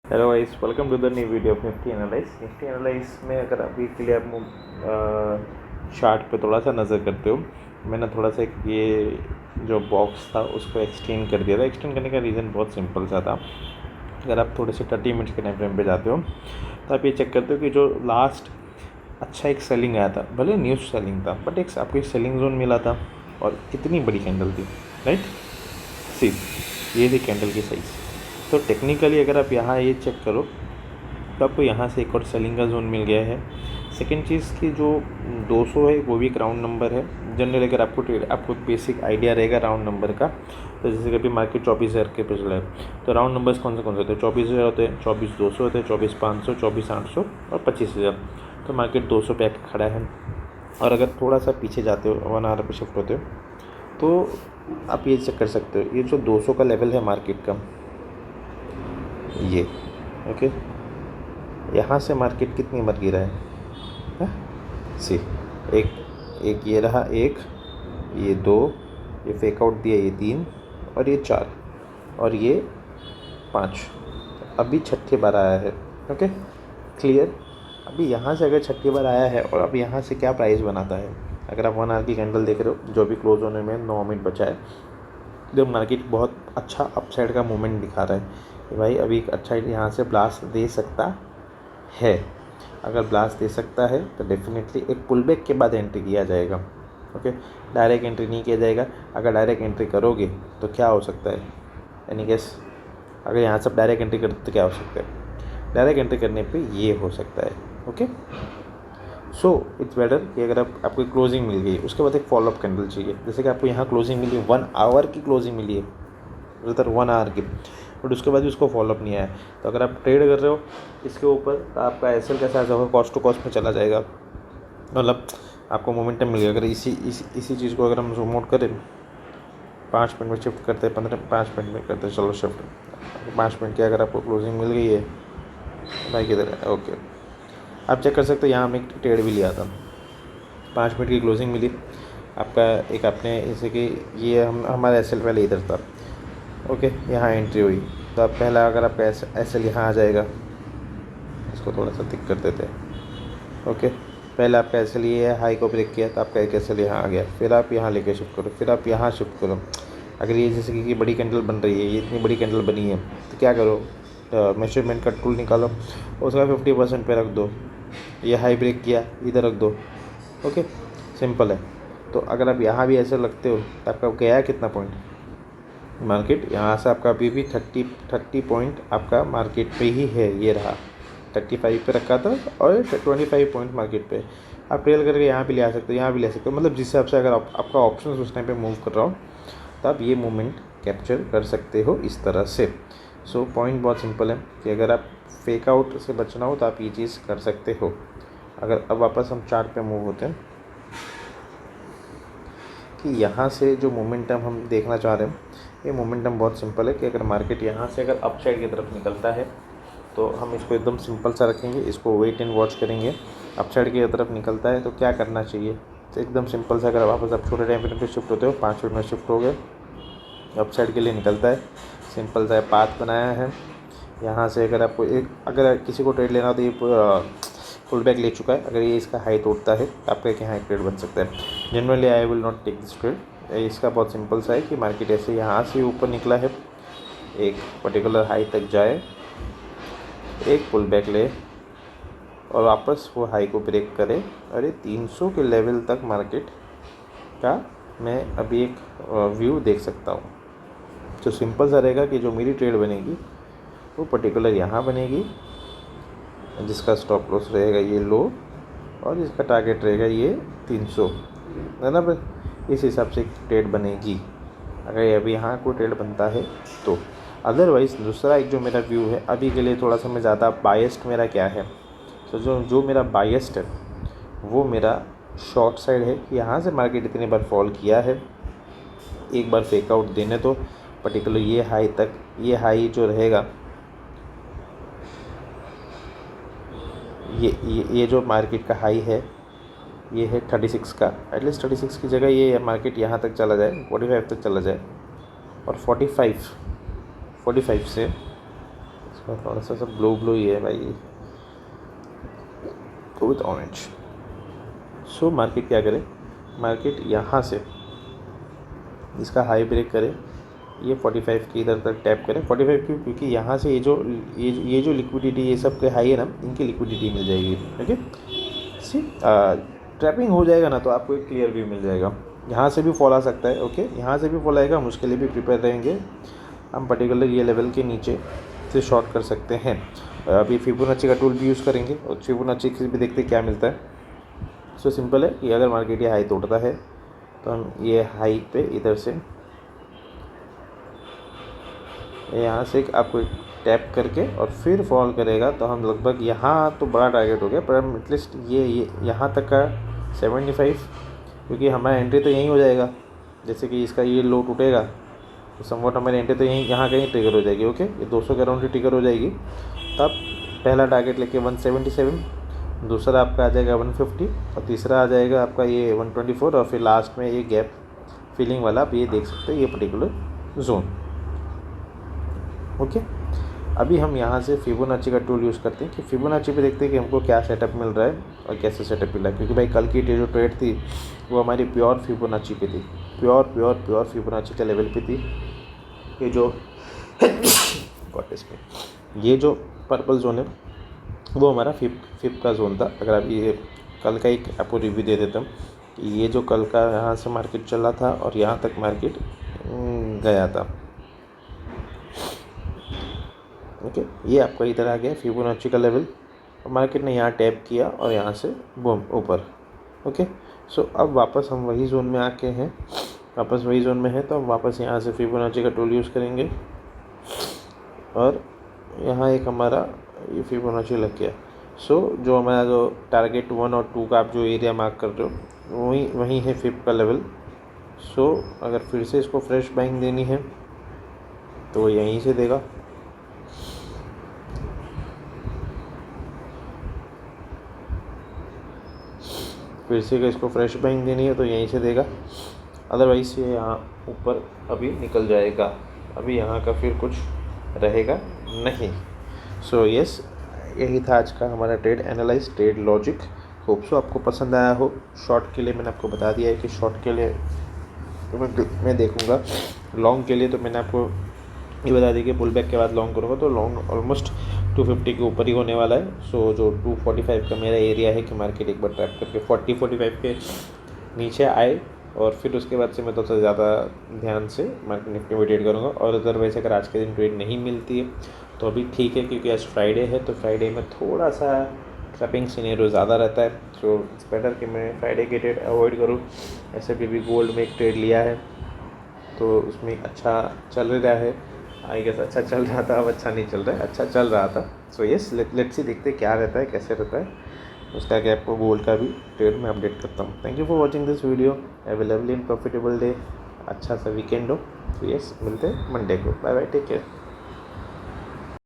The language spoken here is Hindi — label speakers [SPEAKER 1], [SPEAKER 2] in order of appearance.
[SPEAKER 1] Hello guys, welcome to the new video of Nifty analyse में अगर अभी के लिए आप चार्ट पे थोड़ा सा नज़र करते हो, मैंने थोड़ा सा ये जो बॉक्स था उसको एक्सटेंड कर दिया था। एक्सटेंड करने का रीज़न बहुत सिंपल सा था। अगर आप थोड़े से 30 मिनट्स के टाइम फ्रेम पे जाते हो तो आप ये चेक करते हो कि जो लास्ट अच्छा एक सेलिंग आया था, भले न्यूज़ सेलिंग था बट एक आपको एक सेलिंग जोन मिला था और कितनी बड़ी कैंडल थी, राइट। सी, ये थी कैंडल की साइज़। तो टेक्निकली अगर आप यहाँ ये चेक करो तो आपको यहाँ से एक और सेलिंग का जोन मिल गया है। सेकेंड चीज़ की जो 200 है वो भी एक राउंड नंबर है। जनरली अगर आपको बेसिक आइडिया रहेगा राउंड नंबर का, तो जैसे कि अभी मार्केट 24,000 के पे चला है, तो राउंड नंबर्स कौन से होते हैं? 24,000 होते हैं, 24,200 होते हैं, 24,500, 24,800 और 25,000। तो मार्केट 200 पे आके खड़ा है। और अगर थोड़ा सा पीछे जाते हो, 1 आवर पे शिफ्ट होते हो, तो आप ये चेक कर सकते हो, ये जो 200 का लेवल है मार्केट का, ये ओके, यहाँ से मार्केट कितनी बार गिरा है? सी, एक ये रहा, एक ये 2, ये फेक आउट दिया, ये 3 और ये 4 और ये 5, अभी छठी बार आया है। Okay, clear. अभी यहाँ से अगर छठी बार आया है और अब यहाँ से क्या प्राइस बनाता है? अगर आप 1 आवर की कैंडल देख रहे हो, जो भी क्लोज होने में 9 मिनट बचा है, जब मार्केट बहुत अच्छा अपसाइड का मूवमेंट दिखा रहा है कि भाई अभी एक अच्छा यहाँ से ब्लास्ट दे सकता है। अगर ब्लास्ट दे सकता है तो डेफिनेटली एक पुल बैक के बाद एंट्री किया जाएगा। ओके, डायरेक्ट एंट्री नहीं किया जाएगा। अगर डायरेक्ट एंट्री करोगे तो क्या हो सकता है? यानी गेस, अगर यहाँ से डायरेक्ट एंट्री करते तो क्या हो सकता है? डायरेक्ट एंट्री करने पे ये हो सकता है। ओके, सो इट्स बेटर कि अगर आपको क्लोजिंग मिल गई, उसके बाद एक फॉलोअप कैंडल चाहिए। जैसे कि आपको यहाँ क्लोजिंग मिली, 1 आवर की क्लोजिंग मिली है, ज़्यादातर 1 आवर की, बट उसके बाद भी उसको फॉलोअप नहीं आया। तो अगर आप ट्रेड कर रहे हो इसके ऊपर, तो आपका एसएल कैसा होगा? कॉस्ट टू कॉस्ट में चला जाएगा। मतलब आपको मोमेंटम मिल गया। अगर इसी चीज़ को अगर हम जूम आउट करें, 5 मिनट में शिफ्ट करते हैं, 5 मिनट में करते हैं, चलो शिफ्ट 5 मिनट की अगर आपको क्लोजिंग मिल गई है, भाई किधर है? ओके, आप चेक कर सकते हो। यहाँ हमने एक ट्रेड भी लिया था, 5 मिनट की क्लोजिंग मिली आपका। एक आपने जैसे कि ये हमारा एसएल पहले इधर था, ओके, यहाँ एंट्री हुई, तो आप पहला अगर आपका एसएल यहाँ आ जाएगा, इसको थोड़ा सा थिक कर देते हैं। ओके, पहले आपका एसएल ये है, हाई को ब्रेक किया तो आपका एक एसएल यहाँ आ गया, फिर आप यहाँ लेके शिफ्ट करो, फिर आप यहाँ शिफ्ट करो। अगर ये जैसे कि बड़ी कैंडल बन रही है, ये इतनी बड़ी कैंडल बनी है, तो क्या करो? मेजरमेंट का टूल निकालो, उसका 50% पे रख दो, ये हाई ब्रेक किया, इधर रख दो। ओके, सिंपल है। तो अगर आप यहाँ भी ऐसे लगते हो तो आपका गया कितना पॉइंट? मार्केट यहाँ से आपका अभी भी 30 पॉइंट आपका मार्केट पे ही है। ये रहा 35 पे रखा था और 25 पॉइंट मार्केट पे। आप ट्रेल करके यहाँ भी ले आ सकते हो, यहाँ भी ले सकते हो। मतलब जिस हिसाब से अगर आपका ऑप्शन उस टाइम पे मूव कर रहा हो, तो आप ये मूवमेंट कैप्चर कर सकते हो इस तरह से। सो पॉइंट बहुत सिंपल है कि अगर आप फेक आउट से बचना हो तो आप ये चीज़ कर सकते हो। अगर अब वापस हम चार्ट पे मूव होते हैं कि यहाँ से जो मोमेंटम हम देखना चाह रहे हैं, ये मोमेंटम बहुत सिंपल है कि अगर मार्केट यहाँ से अगर अपसाइड की तरफ निकलता है तो हम इसको एकदम सिंपल सा रखेंगे, इसको वेट एंड वॉच करेंगे। अपसाइड की तरफ निकलता है तो क्या करना चाहिए? तो एकदम सिंपल सा, अगर वापस आप छोटे टाइम फ्रेम पे शिफ्ट होते हो, 5 मिनट में शिफ्ट हो गए, अपसाइड के लिए निकलता है, सिंपल सा पाथ बनाया है। यहाँ से अगर आपको अगर किसी को ट्रेड लेना हो तो ये फुल बैक ले चुका है। अगर ये इसका हाई तोड़ता है तो आपका एक यहाँ एक ट्रेड बन सकता है। Generally I will not take this trade. इसका बहुत सिंपल सा है कि मार्केट ऐसे यहाँ से ऊपर निकला है, एक पर्टिकुलर हाई तक जाए, एक पुल बैक ले और वापस वो हाई को ब्रेक करे, और ये 300 के लेवल तक मार्केट का मैं अभी एक व्यू देख सकता हूँ। तो सिंपल सा रहेगा कि जो मेरी ट्रेड बनेगी वो पर्टिकुलर यहाँ बनेगी, जिसका स्टॉप लॉस रहेगा ये लो, और इसका टारगेट रहेगा ये 300, है ना भाई। इस हिसाब से ट्रेड बनेगी अगर ये अभी यहाँ कोई ट्रेड बनता है तो। अदरवाइज़ दूसरा एक जो मेरा व्यू है अभी के लिए, थोड़ा सा मैं ज़्यादा बायस्ड मेरा क्या है, तो जो मेरा बायस्ड है वो मेरा शॉर्ट साइड है। यहाँ से मार्केट इतनी बार फॉल किया है, एक बार फेक आउट देने तो पर्टिकुलर ये हाई तक, ये हाई जो रहेगा, ये जो मार्केट का हाई है ये है 36 का। एटलीस्ट 36 की जगह ये मार्केट यहाँ तक चला जाए, 45 तक चला जाए, और 45 से थोड़ा सा सब ब्लू ही है भाई, go with orange. So market क्या करे, मार्केट यहाँ से इसका हाई ब्रेक करे, ये 45 की इधर तक टैप करें। 45 क्यों, क्योंकि यहाँ से ये जो लिक्विडिटी ये सब के हाई है ना, इनकी लिक्विडिटी मिल जाएगी। ओके, सी ट्रैपिंग हो जाएगा ना तो आपको एक क्लियर व्यू मिल जाएगा। यहाँ से भी फॉल आ सकता है, ओके, यहाँ से भी फॉल आएगा, हम उसके लिए भी प्रिपेयर रहेंगे। हम पर्टिकुलर ये लेवल के नीचे से शॉर्ट कर सकते हैं। अभी फिबोनाची का टूल भी यूज़ करेंगे और फिबोनाची से भी देखते क्या मिलता है। सो सिंपल है कि अगर मार्केट ये हाई तोड़ता है तो हम ये हाई पे इधर से यहाँ से आपको टैप करके और फिर फॉल करेगा तो हम लगभग यहाँ तो बड़ा टारगेट हो गया, पर हम एटलीस्ट ये यहाँ तक का 75, क्योंकि हमारा एंट्री तो यहीं हो जाएगा। जैसे कि इसका ये लो टूटेगा तो समवट हमारी एंट्री तो यहीं यहाँ कहीं ट्रिगर हो जाएगी। ओके, ये 200 के अराउंड ट्रिगर हो जाएगी। तब पहला टारगेट लेके 177, दूसरा आपका आ जाएगा 150 और तीसरा आ जाएगा आपका ये 124 और फिर लास्ट में ये गैप फिलिंग वाला आप ये देख सकते हैं, ये पर्टिकुलर जोन। ओके, अभी हम यहाँ से फिबोनाची का टूल यूज़ करते हैं कि फिबोनाची पे देखते हैं कि हमको क्या सेटअप मिल रहा है और कैसे सेटअप मिला है। क्योंकि भाई कल की जो ट्रेड थी वो हमारी प्योर फिबोनाची पे थी, प्योर फिबोनाची के लेवल पे थी। ये जो ये जो पर्पल जोन है वो हमारा फिप का जोन था। अगर आप ये कल का एक आपको रिव्यू दे देता हूँ कि ये जो कल का यहाँ से मार्केट चला था और यहाँ तक मार्केट गया था। ओके, ये आपका इधर आ गया फिबोनाची का लेवल, मार्केट ने यहाँ टैप किया और यहाँ से बूम ऊपर। ओके, सो अब वापस हम वही जोन में आके हैं, वापस वही जोन में है तो हम वापस यहाँ से फिबोनाची का टूल यूज़ करेंगे और यहाँ एक हमारा ये फिबोनाची लग गया। सो जो हमारा जो टारगेट 1 और 2 का आप जो एरिया मार्क कर रहे हो वही है फिप का लेवल। सो अगर फिर से इसको फ्रेश बाइंग देनी है तो वो यहीं से देगा। फिर से अगर इसको फ्रेश बाइंग देनी है तो यहीं से देगा, अदरवाइज ये यहाँ ऊपर अभी निकल जाएगा। अभी यहाँ का फिर कुछ रहेगा नहीं। सो यस, यही था आज का हमारा trade analyse, trade logic. Hope so आपको पसंद आया हो। शॉर्ट के लिए मैंने आपको बता दिया है कि शॉर्ट के लिए तो मैं देखूँगा, लॉन्ग के लिए तो मैंने आपको ये बता दी कि पुल बैक के बाद लॉन्ग करूँगा तो लॉन्ग ऑलमोस्ट 250 के ऊपर ही होने वाला है। सो जो 245 का मेरा एरिया है कि मार्केट एक बार ट्रैप करके 40-45 के नीचे आए और फिर उसके बाद से मैं तो ज़्यादा ध्यान से मार्केट निफ्टी में ट्रेड करूँगा। और अदरवाइज अगर आज के दिन ट्रेड नहीं मिलती है तो अभी ठीक है, क्योंकि आज फ्राइडे है तो फ्राइडे में थोड़ा सा ट्रैपिंग सिनेरियो ज़्यादा रहता है। सो इट्स बेटर कि मैं फ्राइडे के ट्रेड अवॉइड करूँ। ऐसे भी गोल्ड में एक ट्रेड लिया है तो उसमें अच्छा चल रहा है, आई गेस अच्छा चल रहा था, अब अच्छा नहीं चल रहा है, अच्छा चल रहा था। सो यस, लेट्स सी देखते क्या रहता है, कैसे रहता है उसका, क्या आपको गोल्ड का भी ट्रेड में अपडेट करता हूँ। Thank you for watching this video. Have a lovely and profitable day, अच्छा सा वीकेंड हो। तो यस, मिलते हैं मंडे को। Bye bye, take care.